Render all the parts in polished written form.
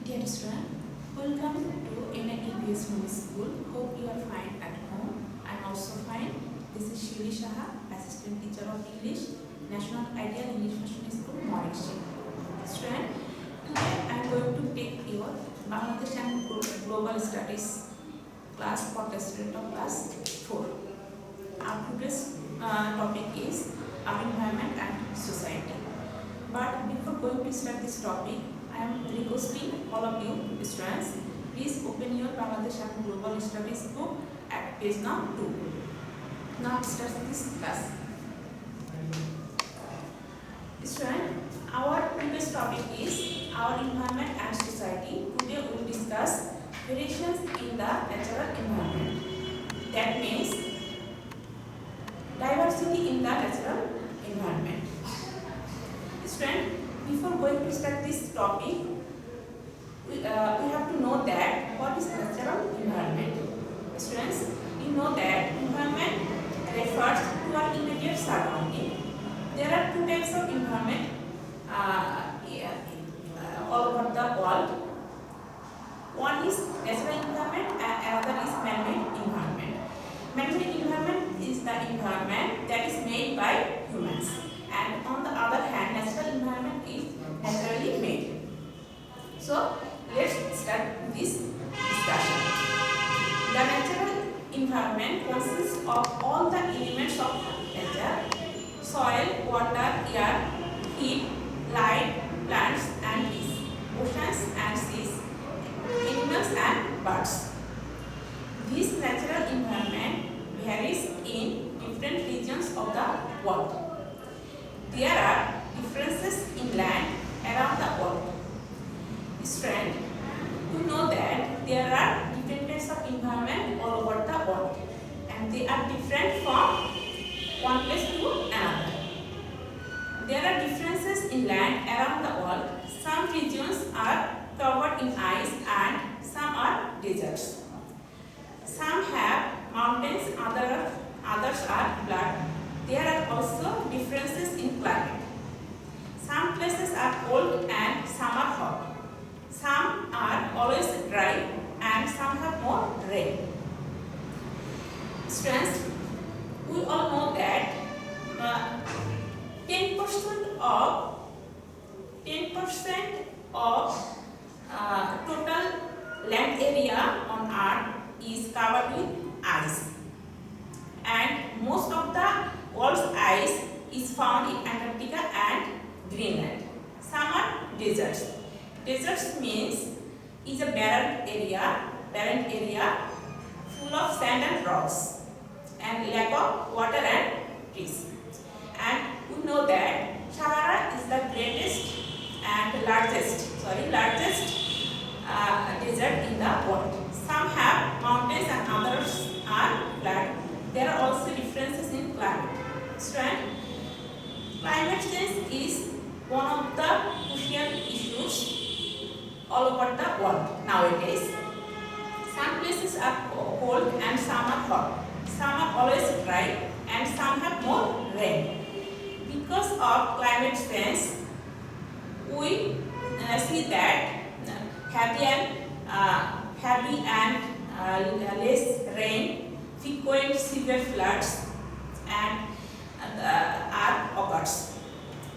Dear student, welcome to NAEBS Movie School. Hope you are fine at home. I am also fine. This is Shiuli Saha, Assistant Teacher of English, National Ideal English National School, Morningside. Student, today I am going to take your Bangladesh and Global Studies class for the student of class 4. Our today's topic is our environment and society. But before going to start this topic, I am requesting all of you students, please open your Bangladesh and Global Studies book at page number 2. Now start this class. Student, our today's topic is our environment and society. Today we will discuss variations in the natural environment. That means diversity in the natural environment. Student, before going to start this topic, we have to know that what is natural environment. Students, you know that environment refers to our immediate surrounding. There are two types of environment all over the world. One is natural environment and another is man-made environment. Man-made environment is the environment that is made by humans. And on the other hand, natural environment is naturally made. So, let's start this discussion. The natural environment consists of all the elements of nature: soil, water, air, heat, light, plants and trees, oceans and seas, animals and birds. This natural environment varies in different regions of the world. There are differences in land around the world. Student, you know that there are different kinds of environment all over the world, and they are different from one place to another. There are differences in land around the world. Some regions are covered in ice and some are deserts. Some have mountains, others are flat. There are also differences in climate. Some places are cold and some are hot. Some are always dry and some have more rain. Students, we all know that 10% of total land area on Earth is covered with ice, and most of the world's ice is found in Antarctica and Greenland. Some are deserts. Deserts means is a barren area full of sand and rocks and lack of water and trees. And we know that Sahara is the greatest and largest desert in the world. Some have mountains and others are flat. There are also differences in climate. Student, climate change is one of the crucial issues all over the world nowadays. Some places are cold and some are hot. Some are always dry and some have more rain. Because of climate change, we see that heavy and less rain, frequent severe floods and are occurs.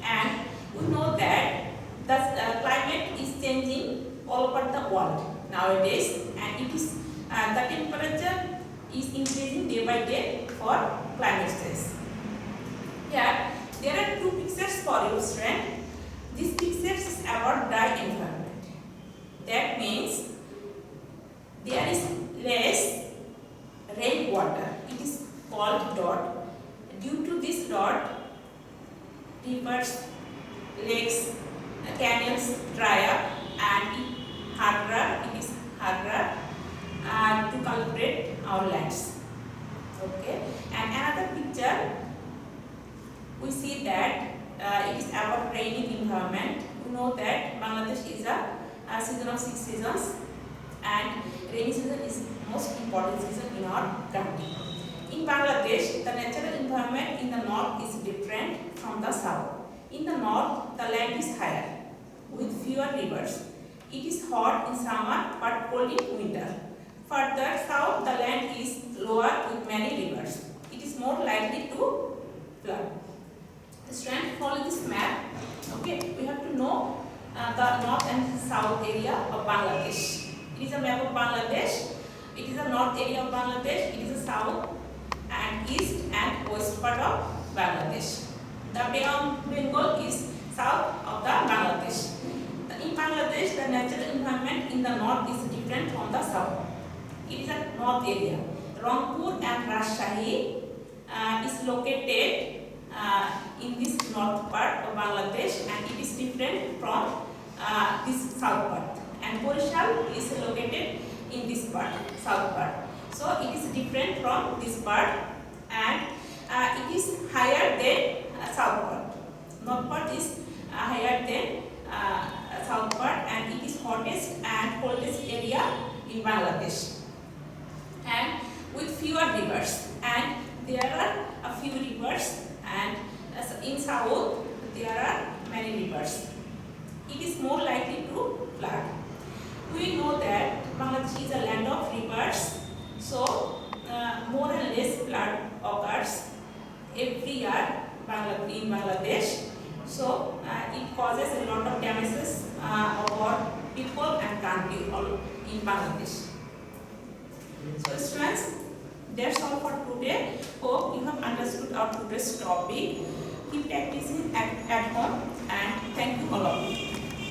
And we know that the climate is changing all over the world nowadays, and it is the temperature is increasing day by day for climate change. Here, there are two pictures for you, student. These pictures is about dry environment. That means there is less rainwater. It is called drought. Due to this drought, rivers, lakes, canals dry up, and it is harder to cultivate our lands. Okay. And another picture, we see that it is about rainy environment. You know that Bangladesh is a season of 6 seasons, and rainy season is most important season in our country. In Bangladesh, the natural environment in the north is different from the south. In the north, the land is higher with fewer rivers. It is hot in summer but cold in winter. Further south, the land is lower with many rivers. It is more likely to flood. Students, follow this map. Okay, we have to know the north and south area of Bangladesh. It is a map of Bangladesh. It is a north area of Bangladesh. It is a south and east and west part of Bangladesh. The Bay of Bengal is south of the Bangladesh. In Bangladesh, the natural environment in the north is different from the south. It is a north area. Rangpur and Rajshahi is located in this north part of Bangladesh, and it is different from this south part. And Borishal is located in this part, south part. So it is different from this part, and it is higher than south part. North part is higher than south part, and it is hottest and coldest area in Bangladesh, and with fewer rivers. And there are a few rivers, and in south there are many rivers. It is more likely to flood. We know that Bangladesh is a land of rivers, so more and less flood occurs every year in Bangladesh. So it causes a lot of damages for people and country in Bangladesh. So students, that's all for today. Hope you have understood our today's topic. Keep practicing at home, and thank you all of you.